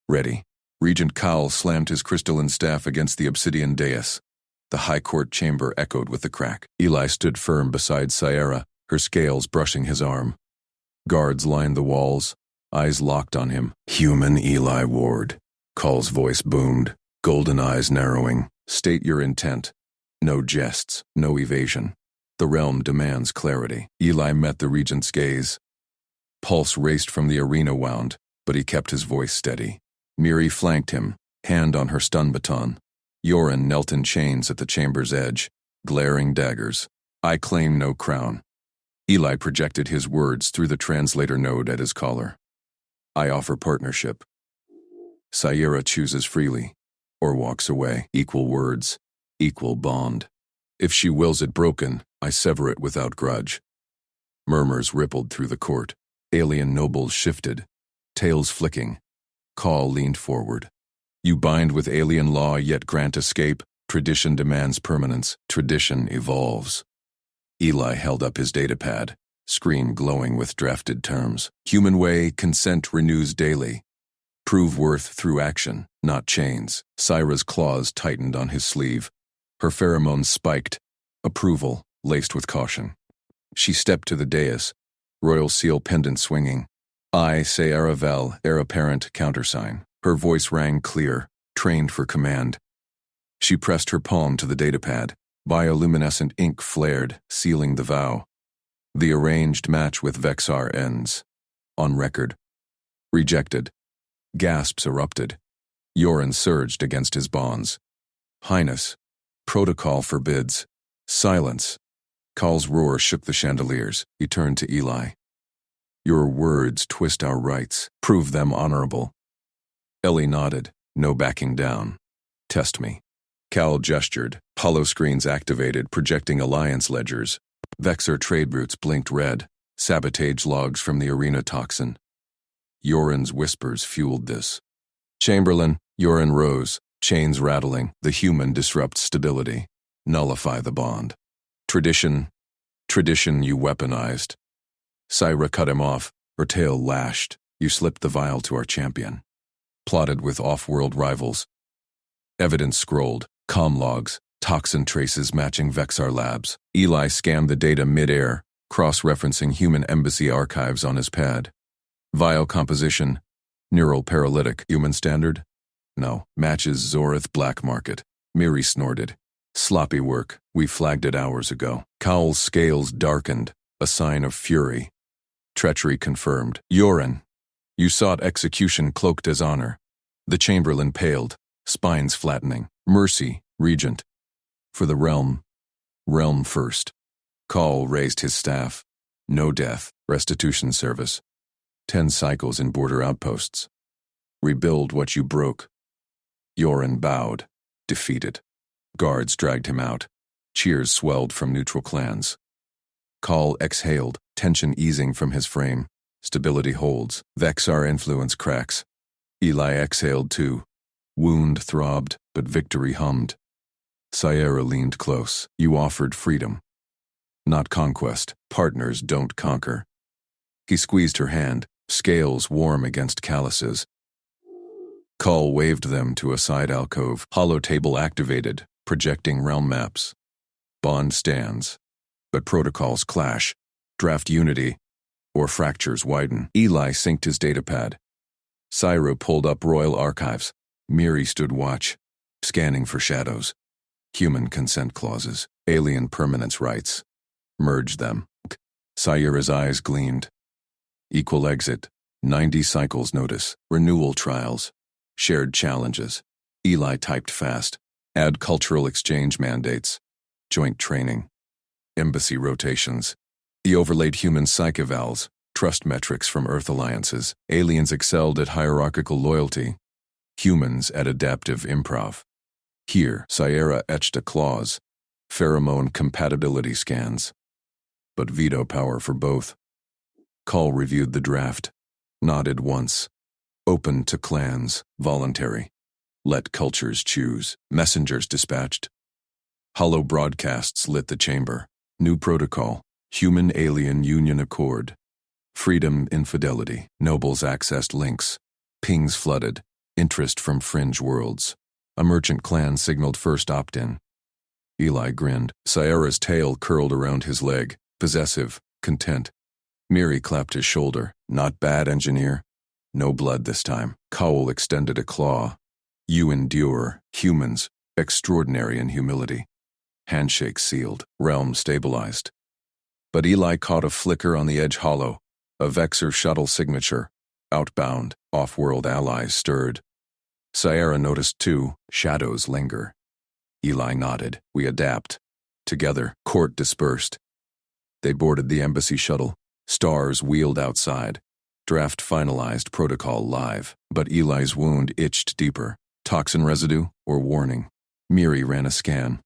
Ready. Regent Cowell slammed his crystalline staff against the obsidian dais. The high court chamber echoed with the crack. Eli stood firm beside Sayra, her scales brushing his arm. Guards lined the walls, eyes locked on him. Human Eli Ward. Call's voice boomed, golden eyes narrowing. State your intent. No jests, no evasion. The realm demands clarity. Eli met the regent's gaze. Pulse raced from the arena wound, but he kept his voice steady. Miri flanked him, hand on her stun baton. Yorin knelt in chains at the chamber's edge, glaring daggers. I claim no crown. Eli projected his words through the translator node at his collar. I offer partnership. Sierra chooses freely, or walks away. Equal words, equal bond. If she wills it broken, I sever it without grudge. Murmurs rippled through the court. Alien nobles shifted, tails flicking. Call leaned forward. You bind with alien law yet grant escape. Tradition demands permanence. Tradition evolves. Eli held up his datapad, screen glowing with drafted terms. Human way, consent renews daily. Prove worth through action, not chains. Syra's claws tightened on his sleeve. Her pheromones spiked, approval laced with caution. She stepped to the dais, royal seal pendant swinging. I, Sierra Vel, heir apparent, countersign. Her voice rang clear, trained for command. She pressed her palm to the datapad. Bioluminescent ink flared, sealing the vow. The arranged match with Vexar ends. On record. Rejected. Gasps erupted. Yoren surged against his bonds. Highness. Protocol forbids. Silence. Call's roar shook the chandeliers. He turned to Eli. Your words twist our rights. Prove them honorable. Ellie nodded. No backing down. Test me. Cal gestured. Holoscreens activated, projecting alliance ledgers. Vexer trade routes blinked red. Sabotage logs from the arena toxin. Yoren's whispers fueled this. Chamberlain, Yoren rose. Chains rattling. The human disrupts stability. Nullify the bond. Tradition you weaponized. Syra cut him off. Her tail lashed. You slipped the vial to our champion. Plotted with off-world rivals. Evidence scrolled. Comm logs. Toxin traces matching Vexar labs. Eli scanned the data mid-air, cross-referencing human embassy archives on his pad. Vial composition. Neural paralytic. Human standard? No. Matches Zorith black market. Miri snorted. Sloppy work. We flagged it hours ago. Cowl's scales darkened, a sign of fury. Treachery confirmed. Yoren, you sought execution cloaked as honor. The Chamberlain paled, spines flattening. Mercy, Regent. For the realm. Realm first. Call raised his staff. No death. Restitution service. 10 cycles in border outposts. Rebuild what you broke. Yoren bowed, defeated. Guards dragged him out. Cheers swelled from neutral clans. Call exhaled, tension easing from his frame. Stability holds. Vexar influence cracks. Eli exhaled too. Wound throbbed, but victory hummed. Sierra leaned close. You offered freedom. Not conquest. Partners don't conquer. He squeezed her hand, scales warm against calluses. Call waved them to a side alcove. Holotable activated, projecting realm maps. Bond stands. But protocols clash. Draft unity, or fractures widen. Eli synced his datapad. Syra pulled up royal archives. Miri stood watch, scanning for shadows. Human consent clauses. Alien permanence rights. Merge them. Sierra's eyes gleamed. Equal exit. 90 cycles notice. Renewal trials. Shared challenges. Eli typed fast. Add cultural exchange mandates. Joint training. Embassy rotations. He overlaid human psych evals, trust metrics from Earth alliances. Aliens excelled at hierarchical loyalty. Humans at adaptive improv. Here, Sierra etched a clause. Pheromone compatibility scans. But veto power for both. Call reviewed the draft. Nodded once. Open to clans. Voluntary. Let cultures choose. Messengers dispatched. Hollow broadcasts lit the chamber. New protocol. Human-alien union accord. Freedom infidelity. Nobles accessed links. Pings flooded. Interest from fringe worlds. A merchant clan signaled first opt-in. Eli grinned. Sierra's tail curled around his leg. Possessive. Content. Miri clapped his shoulder. Not bad, engineer. No blood this time. Cowell extended a claw. You endure. Humans. Extraordinary in humility. Handshake sealed. Realm stabilized. But Eli caught a flicker on the edge hollow. A Vexer shuttle signature. Outbound. Off-world allies stirred. Sierra noticed too. Shadows linger. Eli nodded. We adapt. Together, court dispersed. They boarded the embassy shuttle. Stars wheeled outside. Draft finalized, protocol live, but Eli's wound itched deeper. Toxin residue or warning? Miri ran a scan.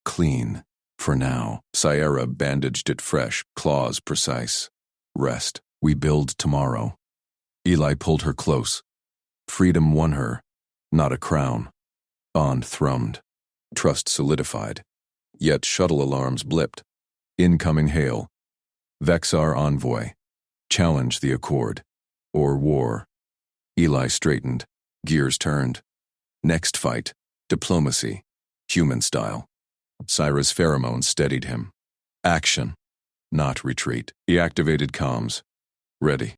Clean. For now. Sierra bandaged it fresh, claws precise. Rest. We build tomorrow. Eli pulled her close. Freedom won her, not a crown. Bond thrummed. Trust solidified. Yet shuttle alarms blipped. Incoming hail. Vexar envoy. Challenge the accord. Or war. Eli straightened. Gears turned. Next fight. Diplomacy. Human style. Syra's pheromones steadied him. Action. Not retreat. He activated comms. Ready.